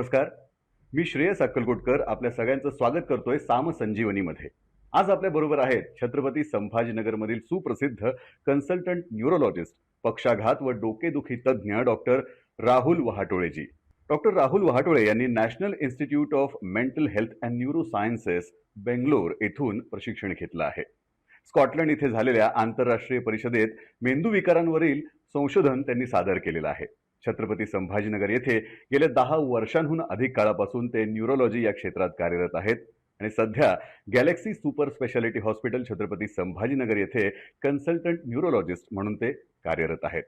नमस्कार. मी श्रेयस अक्कलकोटकर आपल्या सगळ्यांचं स्वागत करतोय साम संजीवनीमध्ये. आज आपल्या बरोबर आहेत छत्रपती संभाजीनगरमधील सुप्रसिद्ध कन्सल्टंट न्यूरोलॉजिस्ट, पक्षाघात व डोकेदुखी तज्ज्ञ डॉक्टर राहुल वहाटोळेजी. डॉक्टर राहुल वहाटोळे यांनी national institute of mental health and neuro sciences Bangalore येथून प्रशिक्षण घेतलं आहे. स्कॉटलंड इथे झालेल्या आंतरराष्ट्रीय परिषदेत मेंदू विकारांवरील संशोधन त्यांनी सादर केलेलं आहे. छत्रपती संभाजीनगर येथे गेल्या 10 वर्षांहून अधिक काळापासून ते न्यूरोलॉजी या क्षेत्रात कार्यरत आहेत आणि सध्या Galaxy super speciality hospital Chhatrapati Sambhajinagar येथे कन्सल्टंट न्यूरोलॉजिस्ट म्हणून ते कार्यरत आहेत.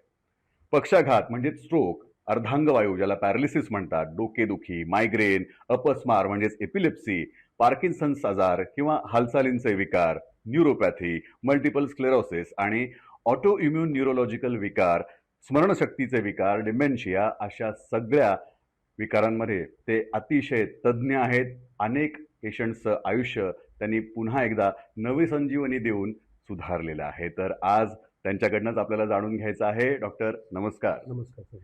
पक्षाघात म्हणजे स्ट्रोक, अर्धांगवायू ज्याला पॅरालिसिस म्हणतात, डोकेदुखी, मायग्रेन, अपस्मार म्हणजेच एपिलेप्सी, पार्किन्सन्स आजार किंवा हालचालींचे विकार, न्यूरोपॅथी, मल्टिपल स्क्लेरोसिस आणि ऑटो इम्युन न्यूरोलॉजिकल विकार, स्मरणशक्तीचे विकार, डिमेन्शिया अशा सगळ्या विकारांमध्ये ते अतिशय तज्ज्ञ आहेत. अनेक पेशंट्सचं आयुष्य त्यांनी पुन्हा एकदा नवी संजीवनी देऊन सुधारलेलं आहे. तर आज त्यांच्याकडनंच आपल्याला जाणून घ्यायचं आहे. डॉक्टर नमस्कार. नमस्कार सर.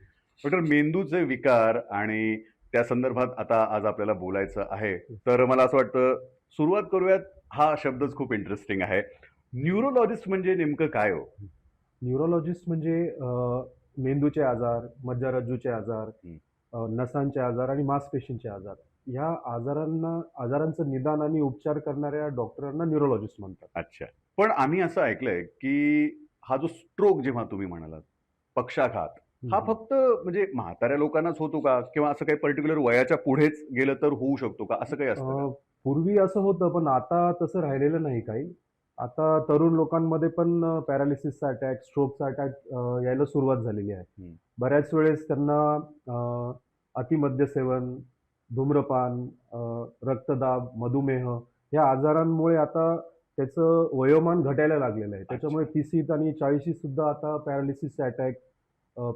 डॉक्टर, मेंदूचे विकार आणि त्या संदर्भात आता आज आपल्याला बोलायचं आहे. तर मला असं वाटतं सुरुवात करूयात. हा शब्दच खूप इंटरेस्टिंग आहे. न्यूरोलॉजिस्ट म्हणजे नेमकं काय हो? न्यूरोलॉजिस्ट म्हणजे मेंदूचे आजार, मज्जारज्जूचे आजार, नसांचे आजार आणि मांसपेशींचे आजार, ह्या आजारांचं निदान आणि उपचार करणाऱ्या डॉक्टरांना न्यूरोलॉजिस्ट म्हणतात. अच्छा. पण आम्ही असं ऐकलंय की हा जो स्ट्रोक जेव्हा तुम्ही म्हणालात, पक्षाघात, हा फक्त म्हणजे म्हाताऱ्या लोकांनाच होतो का, किंवा असं काही पर्टिक्युलर वयाच्या पुढेच गेलं तर होऊ शकतो का, असं काही असतं का? पूर्वी असं होतं, पण आता तसं राहिलेलं नाही काही. आता तरुण लोकांमध्ये पण पॅरालिसिसचा अटॅक, स्ट्रोकचा अटॅक यायला सुरुवात झालेली आहे. बऱ्याच वेळेस त्यांना अतिमद्य सेवन, धूम्रपान, रक्तदाब, मधुमेह या आजारांमुळे आता त्याचं वयोमान घटायला लागलेलं आहे. त्याच्यामुळे 30शीत आणि 40शीत सुद्धा आता पॅरालिसिसचे अटॅक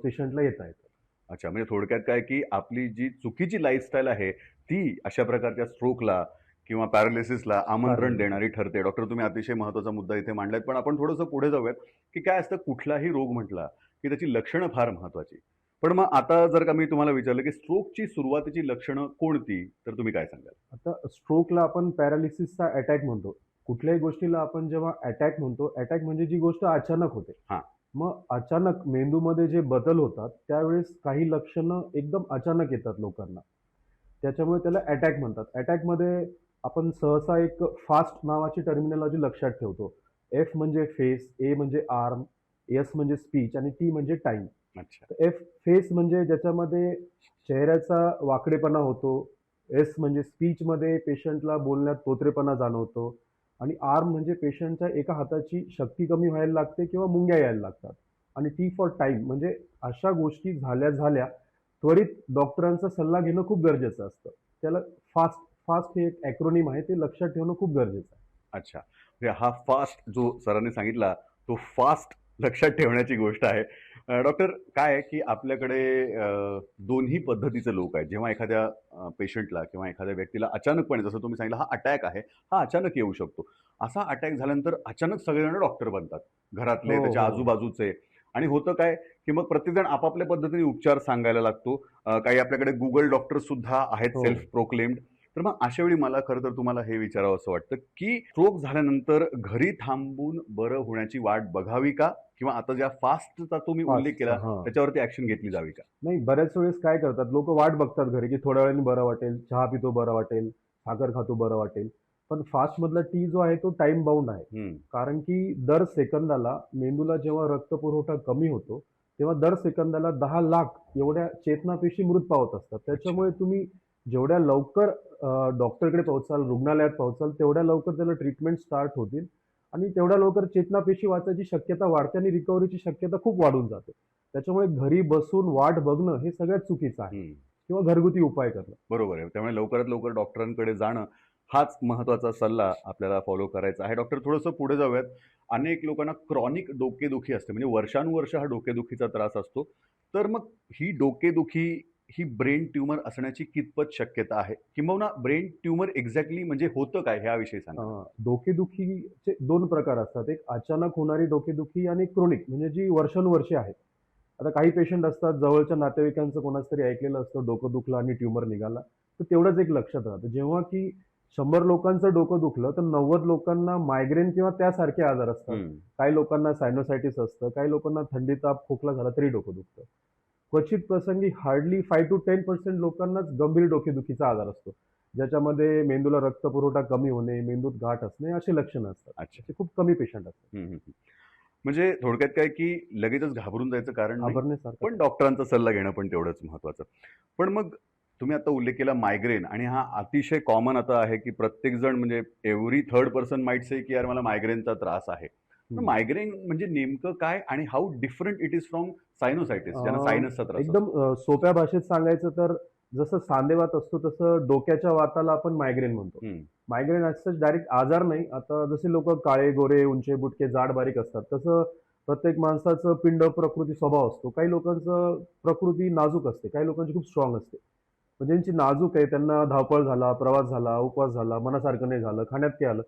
पेशंटला येत आहेत. अच्छा, म्हणजे थोडक्यात काय की आपली जी चुकीची लाईफस्टाईल आहे ती अशा प्रकारच्या स्ट्रोकला किंवा पॅरालिसिसला आमंत्रण देणारी ठरते. डॉक्टर, तुम्ही अतिशय महत्त्वाचा मुद्दा इथे मांडलात. पण आपण थोडंसं पुढे जाऊयात की काय असतं, कुठलाही रोग म्हटला की त्याची लक्षणं फार महत्त्वाची. पण मग आता जर का मी तुम्हाला विचारलं की स्ट्रोकची सुरुवातीची लक्षणं कोणती, तर तुम्ही काय सांगाल? आता स्ट्रोकला आपण पॅरालिसिसचा अटॅक म्हणतो. कुठल्याही गोष्टीला आपण जेव्हा अटॅक म्हणतो, अटॅक म्हणजे जी गोष्ट अचानक होते. हां. मग अचानक मेंदूमध्ये जे बदल होतात, त्यावेळेस काही लक्षणं एकदम अचानक येतात लोकांना. त्याच्यामुळे त्याला अटॅक म्हणतात. अटॅकमध्ये आपण सहसा एक फास्ट नावाची टर्मिनॉलॉजी लक्षात ठेवतो. एफ म्हणजे फेस, ए म्हणजे आर्म, एस म्हणजे स्पीच आणि टी म्हणजे टाईम. अच्छा. एफ फेस म्हणजे ज्याच्यामध्ये चेहऱ्याचा वाकडेपणा होतो. एस म्हणजे स्पीचमध्ये पेशंटला बोलण्यात तोतरेपणा जाणवतो आणि आर्म म्हणजे पेशंटच्या एका हाताची शक्ती कमी व्हायला लागते किंवा मुंग्या यायला लागतात. आणि टी फॉर टाईम म्हणजे अशा गोष्टी झाल्या त्वरित डॉक्टरांचा सल्ला घेणं खूप गरजेचं असतं. त्याला फास्ट फास्ट हे एक ॲक्रोनिम आहे, ते लक्षात ठेवणं खूप गरजेचं आहे. अच्छा, म्हणजे हा फास्ट जो सरांनी सांगितला तो फास्ट लक्षात ठेवण्याची गोष्ट आहे. डॉक्टर, काय आहे की आपल्याकडे दोन्ही पद्धतीचे लोक आहेत. जेव्हा एखाद्या पेशंटला किंवा एखाद्या व्यक्तीला अचानकपणे, जसं तुम्ही सांगितलं, हा अटॅक आहे, हा अचानक येऊ शकतो. असा अटॅक झाल्यानंतर अचानक सगळेजण डॉक्टर बनतात, घरातले, हो, त्याच्या हो. आजूबाजूचे. आणि होतं काय की मग प्रत्येकजण आपापल्या पद्धतीने उपचार सांगायला लागतो. काही आपल्याकडे गुगल डॉक्टर सुद्धा आहेत, हो. Self proclaimed. तर मग अशा वेळी मला खरं तर तुम्हाला हे विचारावं असं वाटतं की स्ट्रोक झाल्यानंतर घरी थांबून बरं होण्याची वाट बघावी का, किंवा आता ज्या फास्टचा तुम्ही उल्लेख केला फास्टचा हां. त्याच्यावरती ऍक्शन घेतली जावी का? नाही, बऱ्याच वेळेस काय करतात लोकं, वाट बघतात घरी, की थोड्या वेळाने बरं वाटेल, चहा पितो बरं वाटेल, साखर खातो बरं वाटेल. पण फास्टमधला टी जो आहे तो टाईम बाउंड आहे. कारण की दर सेकंदाला मेंदूला जेव्हा रक्तपुरवठा कमी होतो, तेव्हा दर सेकंदाला 10,00,000 एवढ्या चेतनापेशी मृत पावत असतात. त्याच्यामुळे तुम्ही जेवढ्या लवकर डॉक्टरकडे पोहोचाल, रुग्णालयात पोहोचाल, तेवढ्या लवकर त्याला ट्रीटमेंट स्टार्ट होतील आणि तेवढ्या लवकर चेतनापेशी वाचायची शक्यता वाढते आणि रिकव्हरीची शक्यता खूप वाढून जाते. त्याच्यामुळे घरी बसून वाट बघणं हे सगळ्यात चुकीचं आहे किंवा घरगुती उपाय करणं. बरोबर आहे. त्यामुळे लवकरात लवकर डॉक्टरांकडे जाणं हाच महत्त्वाचा सल्ला आपल्याला फॉलो करायचा आहे. डॉक्टर, थोडंसं पुढे जाऊयात. अनेक लोकांना क्रॉनिक डोकेदुखी असते, म्हणजे वर्षानुवर्ष हा डोकेदुखीचा त्रास असतो. तर मग ही डोकेदुखी ही ब्रेन ट्यूमर असण्याची कितपत शक्यता आहे, किंबहुना ब्रेन ट्यूमर एक्झॅक्टली म्हणजे होतं काय, ह्याविषयी सांगा. डोकेदुखीचे 2 प्रकार असतात. एक अचानक होणारी डोकेदुखी आणि क्रोनिक म्हणजे जी वर्षानुवर्षे आहे. आता काही पेशंट असतात जवळच्या नातेवाईकांचं कोणाच तरी ऐकलेलं असतं डोकं दुखलं आणि ट्यूमर निघाला. तर तेवढंच एक लक्षात राहतं. जेव्हा की 100 लोकांचं डोकं दुखलं तर 90 लोकांना मायग्रेन किंवा त्यासारखे आजार असतात. हं. काही लोकांना सायनोसायटिस असतं, काही लोकांना थंडी, ताप, खोकला झाला तरी डोकं दुखतं. क्वचित प्रसंगी हार्डली 5 to 10% लोकांनाच गंभीर डोकेदुखीचा आजार असतो. ज्याच्यामध्ये मेंदूला रक्तपुरवठा कमी होणे, मेंदूत गाठ असणे अशी लक्षणं असतात. अच्छा. असे खूप कमी पेशंट असतात. हं, हं, हं. म्हणजे थोडक्यात काय, की लगेचच घाबरून जायचं कारण नाही. घाबरण्यासारखं पण डॉक्टरांचा सल्ला घेणं पण तेवढंच महत्त्वाचं. पण मग तुम्ही आता उल्लेख केला मायग्रेन आणि हा अतिशय कॉमन आता आहे, की प्रत्येकजण म्हणजे every third person might say, की यार मला मायग्रेनचा त्रास आहे. तर हं. मायग्रेन म्हणजे नेमकं काय आणि how different it is from sinusitis ज्यांना सायनसचा त्रास असतो? एकदम सोप्या भाषेत सांगायचं तर जसं सांधेवात असतो तसं डोक्याच्या वाताला आपण मायग्रेन म्हणतो. हं, मायग्रेन ॲज सच डायरेक्ट आजार नाही. आता जसे लोकं काळे, गोरे, उंचे-बुटके, जाड-बारीक असतात, तसं प्रत्येक माणसाचं पिंड प्रकृती स्वभाव असतो. काही लोकांचं प्रकृती नाजूक असते, काही लोकांची खूप स्ट्राँग असते. पण ज्यांची नाजूक आहे त्यांना धावपळ झाला, प्रवास झाला, उपवास झाला, मनासारखं नाही झालं, खाण्यात काही आलं,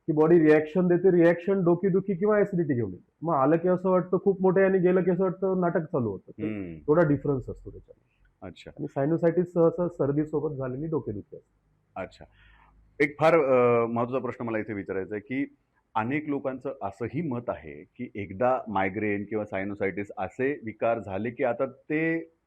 की बॉडी रिएक्शन देते. रिएक्शन डोकेदुखी किंवा ॲसिडिटी घेऊन येते. मग आलं की असं वाटतं खूप मोठं आहे आणि गेलं की असं वाटतं नाटक चालू होतं. तर हं. थोडा डिफरन्स असतो त्याच्यात. अच्छा, आणि सायनोसायटिस सहसा सर्दीसोबत झालेली डोकेदुखी असते. अच्छा. एक फार महत्त्वाचा प्रश्न मला इथे विचारायचा आहे, की अनेक लोकांचं असंही मत आहे, की एकदा मायग्रेन किंवा सायनोसायटिस असे विकार झाले, की आता ते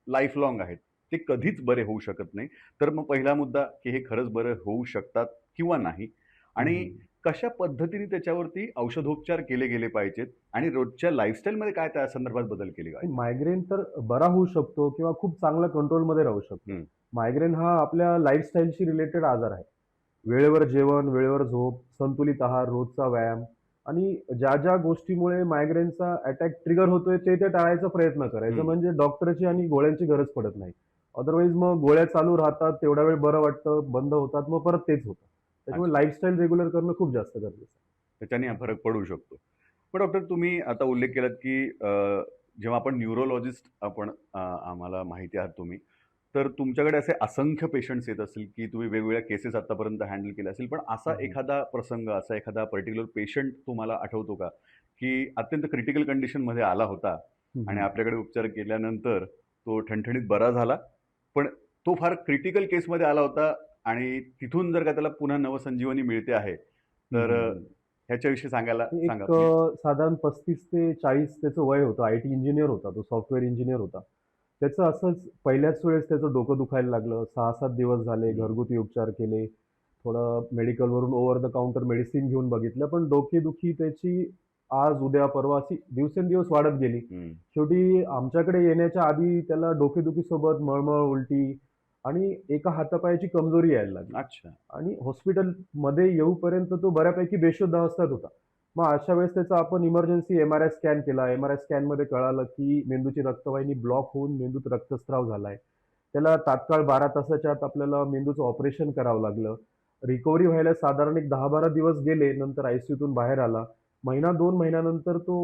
लाईफ लाँग आहेत. ते कधीच बरे होऊ शकत नाही. तर मग पहिला मुद्दा, की हे खरंच बरे होऊ शकतात किंवा नाही? हं, आणि हं. कशा पद्धतीने त्याच्यावरती औषधोपचार केले गेले पाहिजेत आणि रोजच्या लाईफस्टाईलमध्ये काय त्या संदर्भात बदल केले पाहिजेत? मायग्रेन तर बरा होऊ शकतो किंवा खूप चांगल्या कंट्रोलमध्ये राहू शकतो. हं, मायग्रेन हा आपल्या लाईफस्टाईलशी रिलेटेड आजार आहे. वेळेवर जेवण, वेळेवर झोप, संतुलित आहार, रोजचा व्यायाम आणि ज्या गोष्टीमुळे मायग्रेनचा अटॅक ट्रिगर होतोय ते टाळायचा प्रयत्न करायचा. हं. म्हणजे डॉक्टरची आणि गोळ्यांची गरज पडत नाही. अदरवाईज मग गोळ्या चालू राहतात, तेवढा वेळ बरं वाटतं, बंद होतात, मग परत तेच होतं. त्याच्यामुळे अच्छा. लाईफस्टाईल रेग्युलर करणं खूप जास्त गरजेचं आहे. त्याच्याने हा फरक पडू शकतो. पण डॉक्टर तुम्ही आता उल्लेख केलात, की जेव्हा आपण न्यूरोलॉजिस्ट आपण आम्हाला माहिती आहात तुम्ही. तर तुमच्याकडे असे असंख्य पेशंट्स येत असतील, की तुम्ही वेगवेगळ्या केसेस आत्तापर्यंत हँडल केल्या असतील. पण असा हं, हं. एखादा प्रसंग, असा एखादा पर्टिक्युलर पेशंट तुम्हाला आठवतो का? की अत्यंत क्रिटिकल कंडिशनमध्ये आला होता हं, आणि हं. आपल्याकडे उपचार केल्यानंतर तो ठणठणीत बरा झाला. पण तो फार क्रिटिकल केसमध्ये आला होता आणि तिथून जर का त्याला पुन्हा नवसंजीवनी मिळते आहे, हं, तर हं, हं. ह्याच्याविषयी ते सांगा एक प्लीज? साधारण 35 ते 40 त्याचं वय होतं. आय-टी इंजिनिअर होता तो, सॉफ्टवेअर इंजिनिअर होता. त्याचं असंच पहिल्याच वेळेस त्याचं डोकं दुखायला लागलं. 6-7 दिवस झाले, हं, घरगुती उपचार केले. थोडं मेडिकलवरून ओव्हर द काउंटर मेडिसिन घेऊन बघितलं. पण डोकेदुखी त्याची आज, उद्या, परवा अशी दिवसेंदिवस वाढत गेली. हं. शेवटी आमच्याकडे येण्याच्या आधी त्याला डोकेदुखीसोबत मळमळ, उलटी आणि एका हातापायाची कमजोरी यायला लागली. अच्छा. आणि हॉस्पिटलमध्ये येऊपर्यंत तो बऱ्यापैकी बेशुद्ध अवस्थेत होता. मग अशा वेळेस त्याचा आपण इमर्जन्सी एम-आर-आय स्कॅन केला. एम-आर-आय स्कॅनमध्ये कळालं, की मेंदूची रक्तवाहिनी ब्लॉक होऊन मेंदूत रक्तस्राव झालाय. त्याला तात्काळ 12 तासाच्या आत आपल्याला मेंदूचं ऑपरेशन करावं लागलं. रिकव्हरी व्हायला साधारण एक 10-12 दिवस गेले. नंतर आयसीयूतून बाहेर आला. महिना 2 महिन्यानंतर तो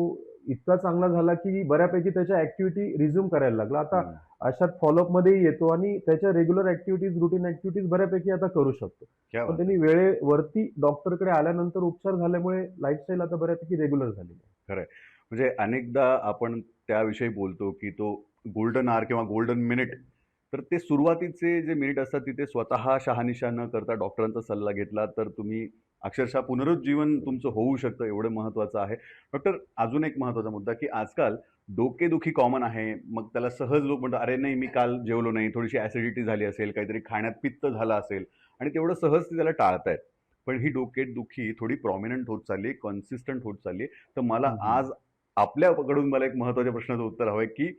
इतका चांगला झाला, की बऱ्यापैकी त्याच्या ॲक्टिव्हिटी रिझ्यूम करायला लागला. आता हं. अशात फॉलोअपमध्येही येतो आणि त्याच्या रेग्युलर ॲक्टिव्हिटीज, रूटीन ॲक्टिव्हिटीज बऱ्यापैकी आता करू शकतो. क्या पण बात है! त्यांनी वेळेवरती डॉक्टरकडे आल्यानंतर उपचार झाल्यामुळे लाईफस्टाईल आता बऱ्यापैकी रेग्युलर झालेली आहे. खरं आहे. म्हणजे अनेकदा आपण त्याविषयी बोलतो, की तो गोल्डन आवर किंवा गोल्डन मिनिट. तर ते सुरुवातीचे जे मिनिट असतात तिथे स्वतः शहानिशा न करता डॉक्टरांचा सल्ला घेतला तर तुम्ही अक्षरशः पुनरुज्जीवन तुमचं होऊ शकतं एवढं महत्त्वाचं आहे. डॉक्टर अजून एक महत्त्वाचा मुद्दा, की आजकाल डोकेदुखी कॉमन आहे. मग त्याला सहज लोक म्हणतात, "अरे नाही, मी काल जेवलो नाही, थोडीशी ॲसिडिटी झाली असेल, काहीतरी खाण्यात पित्त झालं असेल" आणि तेवढं सहज ते त्याला टाळतायत. पण ही डोकेदुखी थोडी प्रॉमिनंट होत चालली आहे, कन्सिस्टंट होत चालली आहे. तर मला हं, हं. आज आपल्याकडून मला एक महत्त्वाच्या प्रश्नाचं उत्तर हवं आहे, की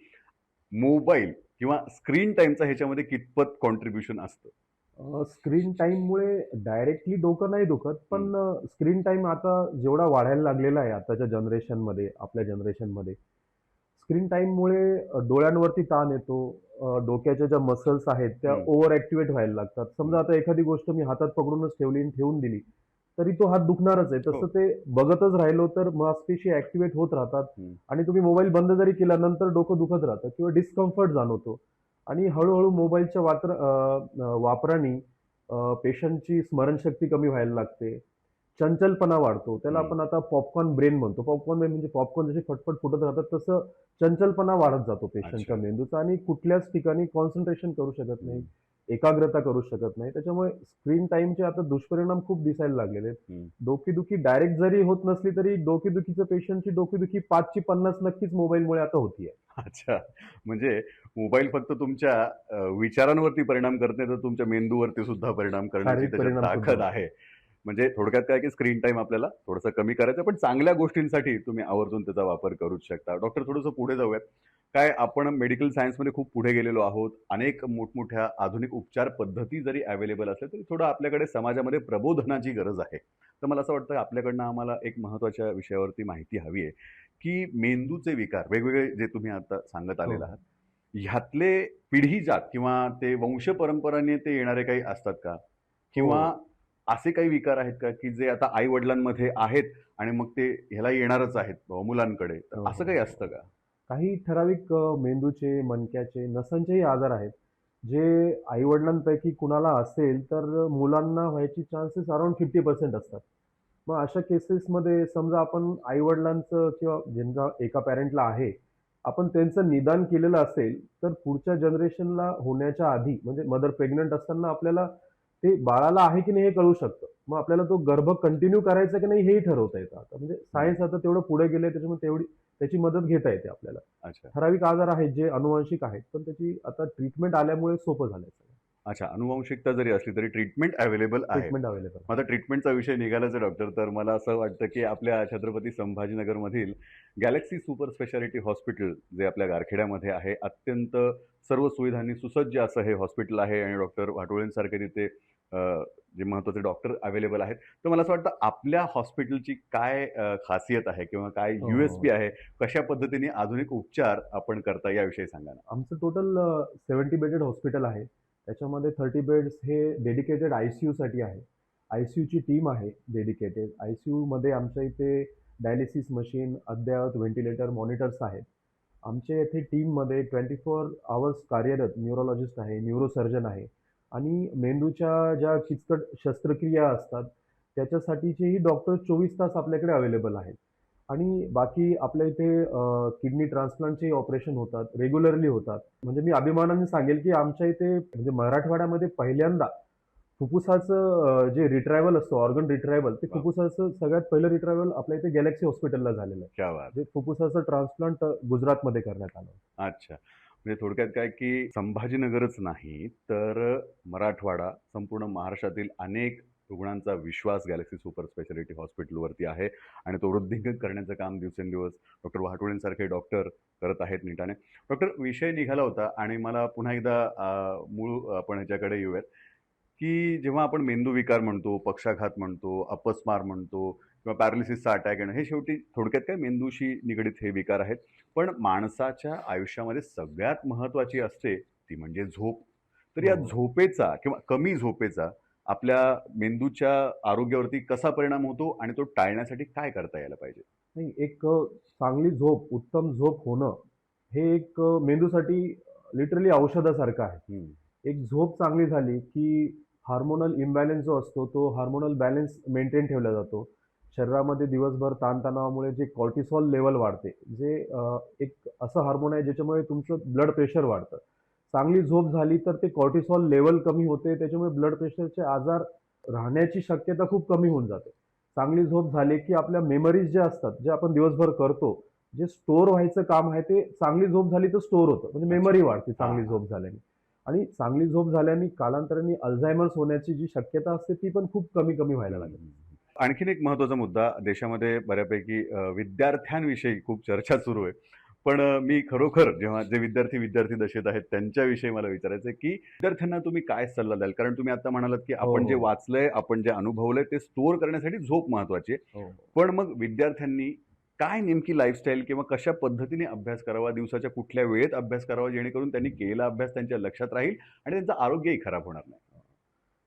मोबाईल किंवा स्क्रीन टाईमचा ह्याच्यामध्ये कितपत कॉन्ट्रिब्युशन असतं? स्क्रीन टाईममुळे डायरेक्टली डोकं नाही दुखत, हं, पण स्क्रीन टाईम आता जेवढा वाढायला लागलेला आहे आताच्या जनरेशनमध्ये, आपल्या जनरेशनमध्ये, स्क्रीन टाईममुळे डोळ्यांवरती ताण येतो. डोक्याच्या ज्या मसल्स आहेत त्या हं, ओव्हर ॲक्टिव्हेट व्हायला लागतात. समजा हं. आता एखादी गोष्ट मी हातात पकडूनच ठेवली आणि ठेवून दिली, तरी तो हात दुखणारच आहे. हो. तसं ते बघतच राहिलो तर मांसपेशी ॲक्टिव्हेट होत राहतात हं, आणि तुम्ही मोबाईल बंद जरी केला नंतर डोकं दुखत राहतं किंवा डिस्कम्फर्ट जाणवतो आणि हळू मोबाईलच्या वापराने पेशंटची स्मरणशक्ती कमी व्हायला लागते. चंचलपणा वाढतो. त्याला हं. आपण आता पॉपकॉर्न ब्रेन म्हणतो. पॉपकॉर्न ब्रेन म्हणजे पॉपकॉर्न जसे फटफट फुटत राहतात, तसं चंचलपणा वाढत जातो पेशंटच्या अच्छा. मेंदूचा आणि कुठल्याच ठिकाणी कॉन्सन्ट्रेशन करू शकत नाही, हं, एकाग्रता करू शकत नाही. त्याच्यामुळे स्क्रीन टाईमचे आता दुष्परिणाम खूप दिसायला लागलेले आहेत. हं. डोकेदुखी डायरेक्ट जरी होत नसली, तरी डोकेदुखीच्या पेशंटची डोकेदुखी 5 ची 50 नक्कीच मोबाईलमुळे आता होतीये. अच्छा. म्हणजे मोबाईल फक्त तुमच्या विचारांवरती परिणाम करत नाही, तर तुमच्या मेंदूवरती सुद्धा परिणाम करण्याची शारीरिक त्याच्यात परिणाम सुद्धा ताकद होतो. आहे. म्हणजे थोडक्यात काय की स्क्रीन टाईम आपल्याला थोडंसं कमी करायचं, पण चांगल्या गोष्टींसाठी तुम्ही आवर्जून त्याचा वापर करूच शकता. डॉक्टर थोडंसं पुढे जाऊयात. काय आपण मेडिकल सायन्समध्ये खूप पुढे गेलेलो आहोत. अनेक मोठमोठ्या आधुनिक उपचार पद्धती जरी अवेलेबल असल्या, तरी थोडं आपल्याकडे समाजामध्ये प्रबोधनाची गरज आहे. तर मला असं वाटतं आपल्याकडनं आम्हाला एक महत्त्वाच्या विषयावरती माहिती हवी आहे, की मेंदूचे विकार वेगवेगळे जे तुम्ही आता सांगत हो, आलेले आहात, हो. ह्यातले पिढीजात किंवा ते वंशपरंपराने ते येणारे काही असतात का? हो. किंवा असे काही विकार आहेत का, की जे आता आई-वडिलांमध्ये आहेत आणि मग ते ह्याला येणारच आहेत मुलांकडे. तर हो, असं हो, काही हो. असतं का? काही ठराविक मेंदूचे, मणक्याचे, नसांचेही आजार आहेत. जे आई-वडिलांपैकी कुणाला असेल, तर मुलांना व्हायची चान्सेस अराउंड 50% असतात. मग अशा केसेसमध्ये समजा आपण आई-वडिलांचं किंवा ज्यांचा एका पॅरेंटला आहे, आपण त्यांचं निदान केलेलं असेल, तर पुढच्या जनरेशनला होण्याच्या आधी म्हणजे मदर प्रेग्नंट असताना आपल्याला ते बाळाला आहे की नाही हे कळू शकतं. मग आपल्याला तो गर्भ कंटिन्यू करायचा की नाही हेही ठरवता येतं आता. म्हणजे हं. सायन्स आता तेवढं पुढे गेलंय त्याच्यामुळे त्याची मदत घेता येते आपल्याला. अच्छा. ठराविक आजार आहेत जे अनुवांशिक आहेत, पण त्याची आता ट्रीटमेंट आल्यामुळे सोपं झालंय सगळं. अच्छा. अनुवांशिकता जरी असली तरी ट्रीटमेंट अवेलेबल आहे. ट्रीटमेंट अवेलेबल मग आहे. आता ट्रीटमेंटचा विषय निघालाच आहे डॉक्टर, तर मला असं वाटतं, की आपल्या छत्रपती संभाजीनगरमधील गॅलेक्सी सुपर स्पेशालिटी हॉस्पिटल जे आपल्या गारखेड्यामध्ये आहे, अत्यंत सर्व सुविधांनी सुसज्ज असं हे हॉस्पिटल आहे आणि डॉक्टर वाटोळेंसारखे तिथे अ, जे महत्त्वाचे डॉक्टर अवेलेबल आहेत. तर मला असं वाटतं आपल्या हॉस्पिटलची काय खासियत आहे किंवा काय हो, हो, USP हो. आहे? कशा पद्धतीने आधुनिक उपचार आपण करता याविषयी सांगा ना? आमचं टोटल 70 बेडेड हॉस्पिटल आहे. त्याच्यामध्ये 30 बेड्स हे डेडिकेटेड आय-सी-यूसाठी आहे. आय-सी-यूची टीम आहे डेडिकेटेड. आय-सी-यूमध्ये आमच्या इथे डायलिसिस मशीन, अद्ययावत व्हेंटिलेटर, मॉनिटर्स आहेत. आमच्या येथे टीममध्ये 24 अवर्स कार्यरत न्यूरोलॉजिस्ट आहे, न्यूरोसर्जन आहे आणि मेंदूच्या ज्या किचकट शस्त्रक्रिया असतात, त्याच्यासाठीचेही डॉक्टर 24 तास आपल्याकडे अवेलेबल आहेत. आणि बाकी आपल्या इथे किडनी ट्रान्सप्लांटचे ऑपरेशन होतात, रेग्युलरली होतात. म्हणजे मी अभिमानाने सांगेल, की आमच्या इथे म्हणजे मराठवाड्यामध्ये पहिल्यांदा फुफ्फुसाचं जे रिट्रायव्हल असतं, ऑर्गन रिट्रायव्हल, ते वाह! फुफ्फुसाचं सगळ्यात पहिलं रिट्रायव्हल आपल्या इथे गॅलेक्सी हॉस्पिटलला झालेलं आहे. क्या बात! जे फुफ्फुसाचं ट्रान्सप्लांट गुजरातमध्ये करण्यात आलं. अच्छा. म्हणजे थोडक्यात काय, की संभाजीनगरच नाही, तर मराठवाडा, संपूर्ण महाराष्ट्रातील अनेक रुग्णांचा विश्वास गॅलेक्सी सुपर स्पेशालिटी हॉस्पिटलवरती आहे आणि तो वृद्धिंगत करण्याचं काम दिवसेंदिवस डॉक्टर वाटोळेंसारखे डॉक्टर करत आहेत नीटाने. डॉक्टर विषय निघाला होता आणि मला पुन्हा एकदा मूळ आपण ह्याच्याकडे येऊयात, की जेव्हा आपण मेंदूविकार म्हणतो, पक्षाघात म्हणतो, अपस्मार म्हणतो किंवा पॅरालिसिसचा अटॅक येणं, हे शेवटी थोडक्यात काय मेंदूशी निगडीत हे विकार आहेत. पण माणसाच्या आयुष्यामध्ये सगळ्यात महत्त्वाची असते ती म्हणजे झोप. तर या हो. झोपेचा किंवा कमी झोपेचा आपल्या मेंदूच्या आरोग्यावरती कसा परिणाम होतो आणि तो टाळण्यासाठी काय करता यायला पाहिजे? नाही एक चांगली झोप, उत्तम झोप होणं, हे एक मेंदूसाठी लिटरली औषधासारखं आहे. हं. एक झोप चांगली झाली, की हार्मोनल इम्बॅलन्स जो असतो, तो हार्मोनल बॅलन्स मेंटेन ठेवला जातो. शरीरामध्ये दिवसभर ताणतणावामुळे जे कॉर्टिसॉल लेव्हल वाढते, जे एक असं हार्मोन आहे ज्याच्यामुळे तुमचं ब्लड प्रेशर वाढतं. चांगली झोप झाली तर ते कॉर्टिसॉल लेव्हल कमी होते, त्याच्यामुळे ब्लड प्रेशरचे आजार राहण्याची शक्यता खूप कमी होऊन जाते. चांगली झोप झाली, की आपल्या मेमरीज ज्या असतात, जे आपण दिवसभर करतो, जे स्टोअर व्हायचं काम आहे, ते चांगली झोप झाली तर स्टोअर होतं. म्हणजे अच्छा. मेमरी वाढते हां, चांगली हां. झोप झाल्याने. आणि चांगली झोप झाल्याने कालांतराने अल्झायमर्स होण्याची जी शक्यता असते, ती पण खूप कमी हं, व्हायला हं, लागते. हं. आणखीन एक महत्त्वाचा मुद्दा देशामध्ये बऱ्यापैकी विद्यार्थ्यांविषयी खूप चर्चा सुरू आहे. पण मी खरोखर जेव्हा जे विद्यार्थी दशेत आहेत त्यांच्याविषयी मला विचारायचं आहे, की विद्यार्थ्यांना तुम्ही काय सल्ला द्याल? कारण तुम्ही आता म्हणालात, की हो, आपण जे हो. वाचलंय, आपण जे अनुभवलंय ते स्टोअर करण्यासाठी झोप महत्त्वाची आहे. हो, हो. पण मग विद्यार्थ्यांनी काय नेमकी लाईफस्टाईल किंवा कशा पद्धतीने अभ्यास करावा? दिवसाच्या कुठल्या वेळेत अभ्यास करावा? जेणेकरून त्यांनी केलेला अभ्यास त्यांच्या लक्षात राहील आणि त्यांचं आरोग्यही खराब होणार नाही.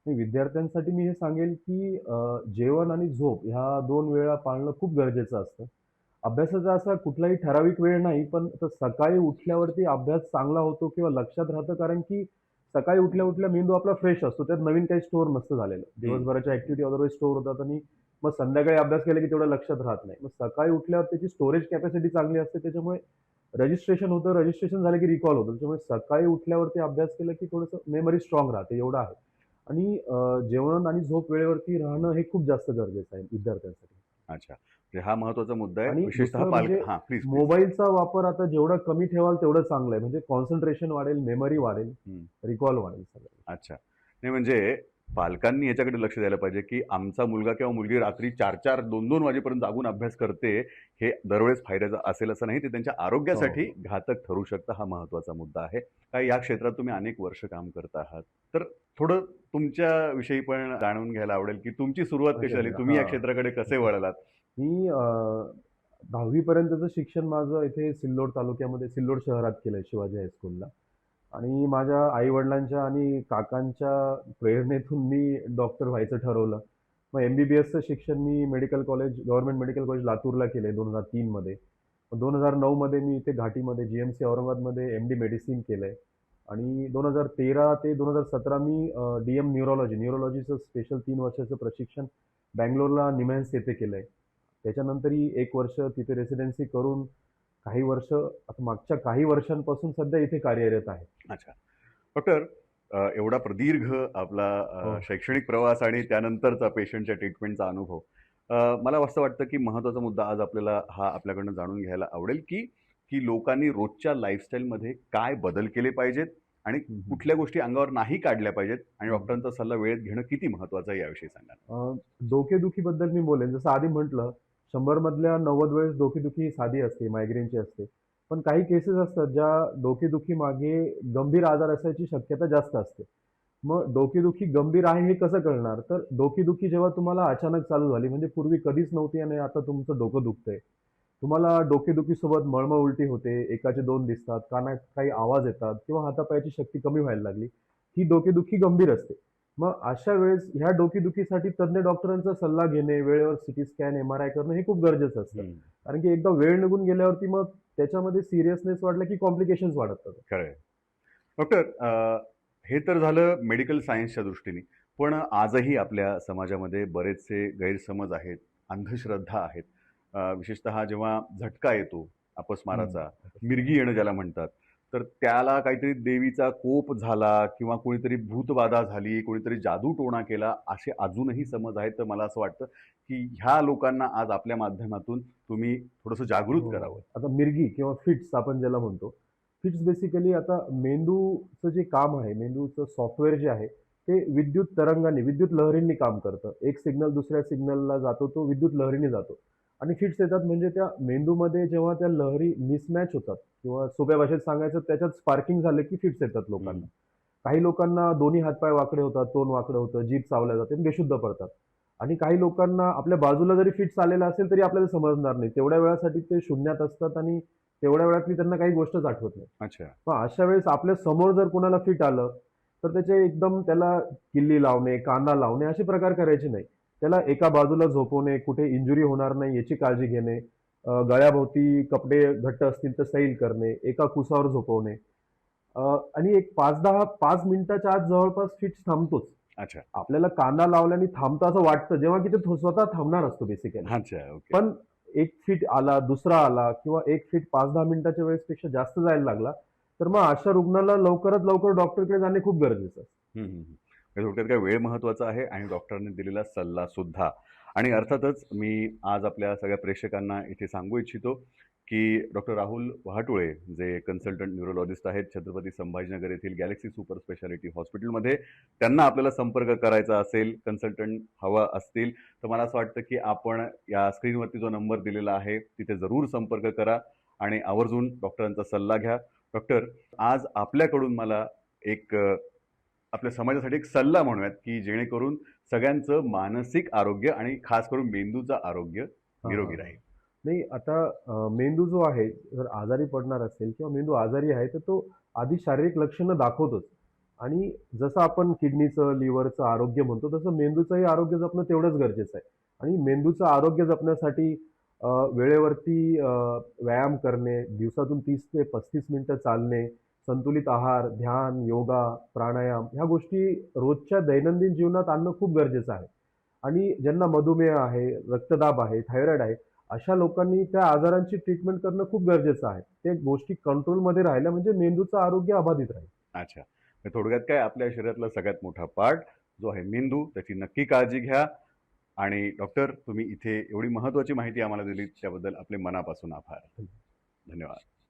नाही, विद्यार्थ्यांसाठी मी हे सांगेल, की जेवण आणि झोप ह्या 2 वेळा पाळणं खूप गरजेचं असतं. अभ्यासाचा असा कुठलाही ठराविक वेळ नाही, पण आता सकाळी उठल्यावरती अभ्यास चांगला होतो किंवा लक्षात राहतं कारण की सकाळी उठल्या-उठल्या मेंदू आपला फ्रेश असतो. त्यात नवीन काही स्टोअर नसतं झालेलं. हं. दिवसभराच्या ॲक्टिव्हिटी अदरवाईज स्टोअर होतात आणि मग संध्याकाळी अभ्यास केला की तेवढं लक्षात राहत नाही. मग सकाळी उठल्यावर त्याची स्टोरेज कॅपॅसिटी चांगली असते, त्याच्यामुळे रजिस्ट्रेशन होतं, रजिस्ट्रेशन झालं की रिकॉल होतं. त्याच्यामुळे सकाळी उठल्यावरती अभ्यास केला की थोडंसं मेमरी स्ट्राँग राहते, एवढं आहे. आणि जेवण आणि झोप वेळेवरती राहणं हे खूप जास्त गरजेचं आहे विद्यार्थ्यांसाठी. अच्छा. म्हणजे हा महत्त्वाचा मुद्दा आहे. आणि विशेषतः दुसरं म्हणजे हां, प्लीज, प्लीज. मोबाईलचा वापर आता जेवढा कमी ठेवाल तेवढं चांगलं आहे. म्हणजे कॉन्सन्ट्रेशन वाढेल, मेमरी वाढेल, हं. रिकॉल वाढेल सगळं. अच्छा. नाही म्हणजे पालकांनी याच्याकडे लक्ष द्यायला पाहिजे, की आमचा मुलगा किंवा मुलगी रात्री 4-4, 2-2 वाजेपर्यंत जागून अभ्यास करते, हे दरवेळेस फायद्याचं असेल असं नाही. ते त्यांच्या हो, आरोग्यासाठी हो. घातक ठरू शकतं. हा महत्त्वाचा मुद्दा आहे. काय या क्षेत्रात तुम्ही अनेक वर्ष काम करत आहात. तर थोडं तुमच्याविषयी पण जाणून घ्यायला आवडेल, की तुमची सुरुवात कशी अच्छा, झाली? अच्छा. तुम्ही या हां. क्षेत्राकडे कसे ओके. वळलात? मी 10वी पर्यंतचं शिक्षण माझं इथे सिल्लोड तालुक्यामध्ये सिल्लोड शहरात केलंय शिवाजी हायस्कूलला. आणि माझ्या आई-वडिलांच्या आणि काकांच्या प्रेरणेतून मी डॉक्टर व्हायचं ठरवलं. मग एम-बी-बी-एसचं शिक्षण मी गव्हर्नमेंट मेडिकल कॉलेज लातूरला केलंय 2003 मध्ये. मग 2009 मध्ये मी इथे घाटीमध्ये जी-एम-सी औरंगाबादमध्ये एम-डी मेडिसिन केलंय. आणि 2013 ते 2017 मी डी-एम न्यूरोलॉजीचं स्पेशल 3 वर्षाचं प्रशिक्षण बंगलोरला निमॅन्स येथे केलंय. त्याच्यानंतरही 1 वर्ष तिथे रेसिडेन्सी करून काही वर्ष आता मागच्या काही वर्षांपासून सध्या इथे कार्यरत आहे. अच्छा. डॉक्टर, एवढा प्रदीर्घ आपला हो. शैक्षणिक प्रवास आणि त्यानंतरचा पेशंटच्या ट्रीटमेंटचा अनुभव. मला असं वाटतं, की महत्त्वाचा मुद्दा आज आपल्याला हा आपल्याकडनं जाणून घ्यायला आवडेल, की लोकांनी रोजच्या लाईफस्टाईलमध्ये काय बदल केले पाहिजेत आणि हं, हं. कुठल्या गोष्टी अंगावर नाही काढल्या पाहिजेत आणि हं. डॉक्टरांचा सल्ला वेळेत घेणं किती महत्त्वाचं आहे याविषयी सांगा ना? डोकेदुखीबद्दल मी बोलेन. जसं आधी म्हटलं, 100 मधल्या 90 वेळेस डोकेदुखी ही साधी असते, मायग्रेनची असते. पण काही केसेस असतात ज्या डोकेदुखी मागे गंभीर आजार असायची शक्यता जास्त असते. मग डोकेदुखी गंभीर आहे हे कसं कळणार? तर डोकेदुखी जेव्हा तुम्हाला अचानक चालू झाली, म्हणजे पूर्वी कधीच नव्हती आणि आता तुमचं डोकं दुखतंय. तुम्हाला डोकेदुखीसोबत मळमळ, उलटी होते, एकाचे 2 दिसतात, कानात काही आवाज येतात किंवा हातापायाची शक्ती कमी व्हायला लागली. ही डोकेदुखी गंभीर असते. मग अशा वेळेस ह्या डोकेदुखीसाठी तज्ञ डॉक्टरांचा सल्ला घेणे, वेळेवर सीटी स्कॅन, एम-आर-आय करणं हे खूप गरजेचं असतं. हं. कारण की एकदा वेळ निघून गेल्यावरती मग त्याच्यामध्ये सीरियसनेस वाढला की कॉम्प्लिकेशन्स वाढत जातात. खरं आहे. डॉक्टर, हे तर झालं मेडिकल सायन्सच्या दृष्टीने. पण आजही आपल्या समाजामध्ये बरेचसे गैरसमज आहेत, अंधश्रद्धा आहेत. विशेषतः जेव्हा झटका येतो हं. अपस्माराचा, मिरगी येणं ज्याला म्हणतात, तर त्याला काहीतरी देवीचा कोप झाला किंवा कोणीतरी भूतबाधा झाली, कोणीतरी जादूटोणा केला, असे अजूनही समज आहेत. तर मला असं वाटतं, की ह्या लोकांना आज आपल्या माध्यमातून तुम्ही थोडंसं जागृत हो, करावं. हो. आता मिरगी किंवा फिट्स आपण ज्याला म्हणतो. फिट्स बेसिकली आता मेंदूचं जे काम आहे, मेंदूचं सॉफ्टवेअर जे आहे, ते विद्युत तरंगांनी, विद्युत लहरींनी काम करतं. एक सिग्नल दुसऱ्या सिग्नलला जातो, तो विद्युत लहरीने जातो. आणि फिट्स येतात म्हणजे त्या मेंदूमध्ये जेव्हा त्या लहरी मिसमॅच होतात किंवा सोप्या भाषेत सांगायचं त्याच्यात स्पार्किंग झालं की फिट्स येतात हं. लोकांना. काही लोकांना दोन्ही हातपाय वाकडे होतात, तोंड वाकडं होतं, जीभ चावल्या जाते आणि बेशुद्ध पडतात. आणि काही लोकांना आपल्या बाजूला जरी फिट्स आलेला असेल तरी आपल्याला समजणार नाही. तेवढ्या वेळासाठी ते शून्यात असतात आणि तेवढ्या वेळातली त्यांना काही गोष्टच आठवत नाही. अच्छा. मग अशा वेळेस आपल्या समोर जर कोणाला फिट आलं, तर त्याचे एकदम त्याला किल्ली लावणे, कांदा लावणे असे प्रकार करायचे नाही. त्याला एका बाजूला झोपवणे, कुठे इंजुरी होणार नाही याची काळजी घेणे, गळ्याभोवती कपडे घट्ट असतील तर सैल करणे, एका कुसावर झोपवणे. अ, आणि एक 5 मिनिटाच्या आत जवळपास फिट्स थांबतोच. अच्छा. आपल्याला कांदा लावल्याने थांबतं असं वाटतं, जेव्हा की ते स्वतः थांबणार असतो बेसिकली. अच्छा. ओके. पण 1 फीट आला, दुसरा आला किंवा 1 फीट 5-10 मिनिटाच्या वेळेसपेक्षा जास्त जायला लागला, तर मग अशा रुग्णाला लवकरात लवकर डॉक्टरकडे जाणे खूप गरजेचं आहे. हं, हं, हं. म्हणजे थोडक्यात काय वेळ महत्त्वाचा आहे आणि डॉक्टरांनी दिलेला सल्लासुद्धा. आणि अर्थातच मी आज आपल्या सगळ्या प्रेक्षकांना इथे सांगू इच्छितो, की डॉक्टर राहुल वहाटुळे जे कन्सल्टंट न्यूरोलॉजिस्ट आहेत छत्रपती संभाजीनगर येथील गॅलेक्सी सुपर स्पेशालिटी हॉस्पिटलमध्ये. त्यांना आपल्याला संपर्क करायचा असेल, कन्सल्टंट हवा असतील, तर मला असं वाटतं, की आपण या स्क्रीनवरती जो नंबर दिलेला आहे, तिथे जरूर संपर्क करा आणि आवर्जून डॉक्टरांचा सल्ला घ्या. डॉक्टर, आज आपल्याकडून मला एक आपल्या समाजासाठी एक सल्ला म्हणूयात, की जेणेकरून सगळ्यांचं मानसिक आरोग्य आणि खास करून मेंदूचं आरोग्य हां, हां, निरोगी हां. राहील. नाही आता मेंदू जो आहे, जर आजारी पडणार असेल किंवा मेंदू आजारी आहे, तर तो आधी शारीरिक लक्षणं दाखवतोच. आणि जसं आपण किडनीचं, लिव्हरचं आरोग्य म्हणतो, तसं मेंदूचंही आरोग्य जपणं तेवढंच गरजेचं आहे. आणि मेंदूचं आरोग्य जपण्यासाठी वेळेवरती व्यायाम करणे, दिवसातून 30 ते 35 मिनिटं चालणे, संतुलित आहार, ध्यान, योगा, प्राणायाम ह्या गोष्टी रोजच्या दैनंदिन जीवनात आणणं खूप गरजेचं आहे. आणि ज्यांना मधुमेह आहे, रक्तदाब आहे, थायरॉइड आहे, अशा लोकांनी त्या आजारांची ट्रीटमेंट करणं खूप गरजेचं आहे. ते गोष्टी कंट्रोलमध्ये राहिल्या म्हणजे मेंदूचं आरोग्य अबाधित राहील. अच्छा. थोडक्यात काय, आपल्या शरीरातला सगळ्यात मोठा पार्ट जो आहे मेंदू, त्याची नक्की काळजी घ्या. आणि डॉक्टर, तुम्ही इथे एवढी महत्त्वाची माहिती आम्हाला दिली त्याबद्दल आपले मनापासून आभार. धन्यवाद.